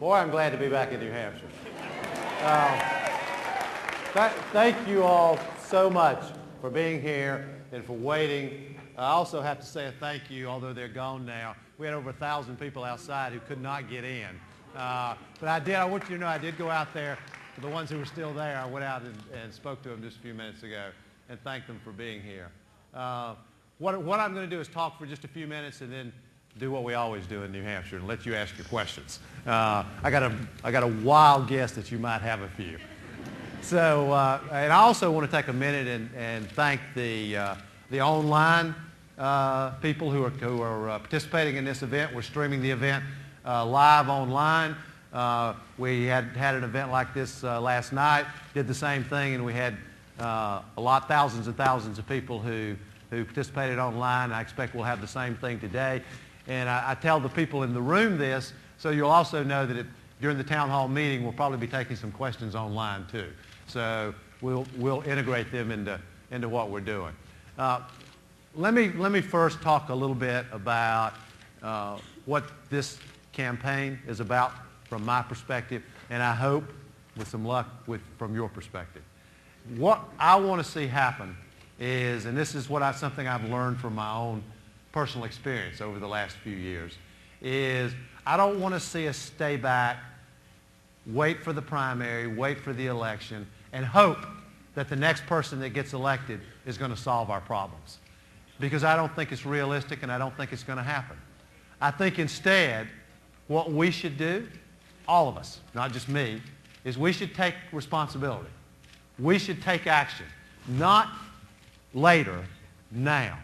Boy, I'm glad to be back in New Hampshire. Thank you all so much for being here and for waiting. I also have to say a thank you, although they're gone now. We had over 1,000 people outside who could not get in. But I want you to know I did go out there. For the ones who were still there, I went out and spoke to them just a few minutes ago and thanked them for being here. What I'm going to do is talk for just a few minutes and then do what we always do in New Hampshire and let you ask your questions. I got a wild guess that you might have a few. So, and I also want to take a minute and thank the online people who are participating in this event. We're streaming the event live online. We had an event like this last night, did the same thing, and we had thousands and thousands of people who participated online. I expect we'll have the same thing today. And I tell the people in the room this, so you'll also know that during the town hall meeting, we'll probably be taking some questions online too. So we'll integrate them into what we're doing. Let me first talk a little bit about what this campaign is about from my perspective, and I hope, with some luck, from your perspective. What I want to see happen is, and this is something I've learned from my own personal experience over the last few years, is I don't want to see us stay back, wait for the primary, wait for the election, and hope that the next person that gets elected is going to solve our problems. Because I don't think it's realistic and I don't think it's going to happen. I think instead what we should do, all of us, not just me, is we should take responsibility. We should take action. Not later, now.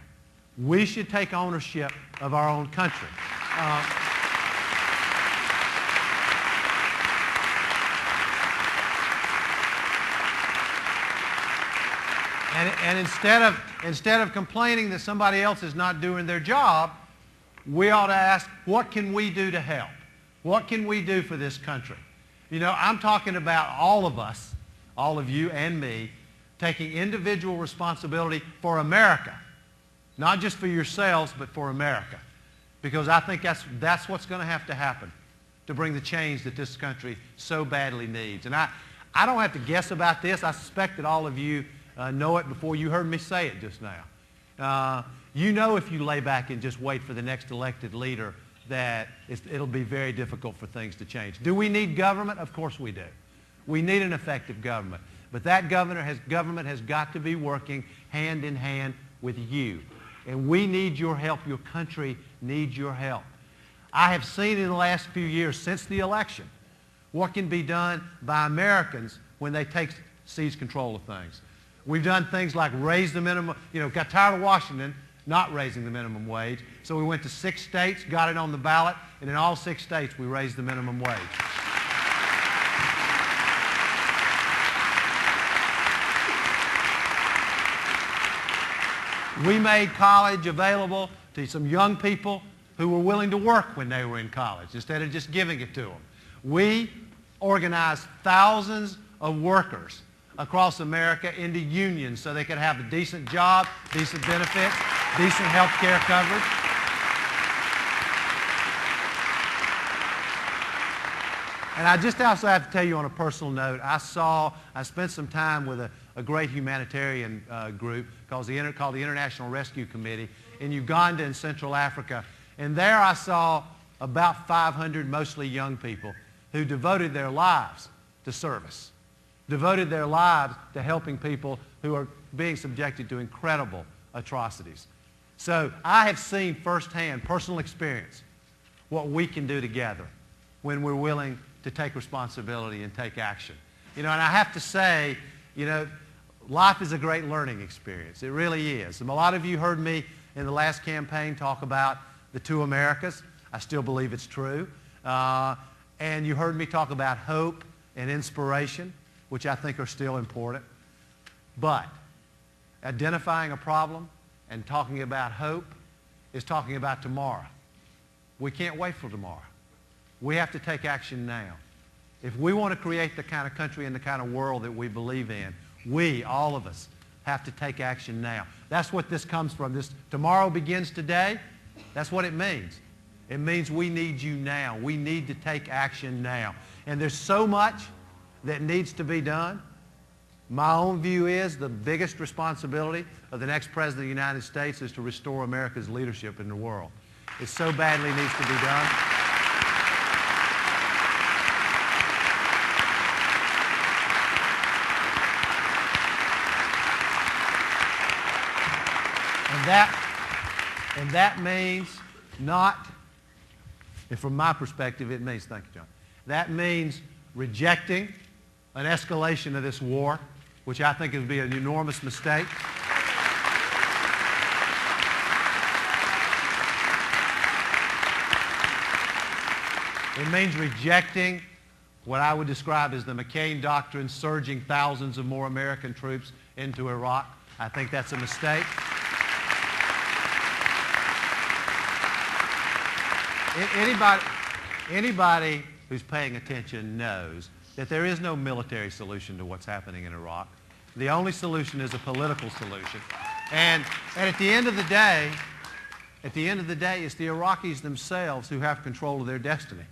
We should take ownership of our own country. And instead of complaining that somebody else is not doing their job, we ought to ask, what can we do to help? What can we do for this country? You know, I'm talking about all of us, all of you and me, taking individual responsibility for America. Not just for yourselves, but for America. Because I think that's what's going to have to happen to bring the change that this country so badly needs. And I don't have to guess about this. I suspect that all of you know it before you heard me say it just now. You know, if you lay back and just wait for the next elected leader, that it'll be very difficult for things to change. Do we need government? Of course we do. We need an effective government. But that government has got to be working hand in hand with you. And we need your help. Your country needs your help. I have seen in the last few years since the election what can be done by Americans when they seize control of things. We've done things like raise the minimum, got tired of Washington not raising the minimum wage. So we went to 6 states, got it on the ballot, and in all 6 states we raised the minimum wage. We made college available to some young people who were willing to work when they were in college instead of just giving it to them. We organized thousands of workers across America into unions so they could have a decent job, decent benefits, decent health care coverage. And I just also have to tell you on a personal note, I spent some time with a great humanitarian group called the International Rescue Committee in Uganda and Central Africa. And there I saw about 500 mostly young people who devoted their lives to service, devoted their lives to helping people who are being subjected to incredible atrocities. So I have seen firsthand, personal experience, what we can do together when we're willing to take responsibility and take action. And I have to say, life is a great learning experience. It really is. And a lot of you heard me in the last campaign talk about the 2 Americas. I still believe it's true. And you heard me talk about hope and inspiration, which I think are still important. But identifying a problem and talking about hope is talking about tomorrow. We can't wait for tomorrow. We have to take action now. If we want to create the kind of country and the kind of world that we believe in, we, all of us, have to take action now. That's what this comes from. This tomorrow begins today. That's what it means. It means we need you now. We need to take action now. And there's so much that needs to be done. My own view is the biggest responsibility of the next President of the United States is to restore America's leadership in the world. It so badly needs to be done. And that means not, and from my perspective, it means, thank you, John, that means rejecting an escalation of this war, which I think would be an enormous mistake. It means rejecting what I would describe as the McCain Doctrine, surging thousands of more American troops into Iraq. I think that's a mistake. Anybody who's paying attention knows that there is no military solution to what's happening in Iraq. The only solution is a political solution. And at the end of the day, it's the Iraqis themselves who have control of their destiny.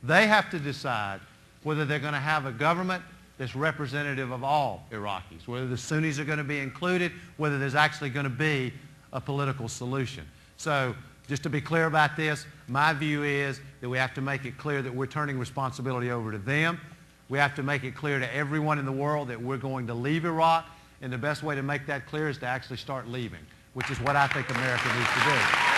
They have to decide whether they're going to have a government that's representative of all Iraqis, whether the Sunnis are going to be included, whether there's actually going to be a political solution. So just to be clear about this, my view is that we have to make it clear that we're turning responsibility over to them. We have to make it clear to everyone in the world that we're going to leave Iraq, and the best way to make that clear is to actually start leaving, which is what I think America needs to do.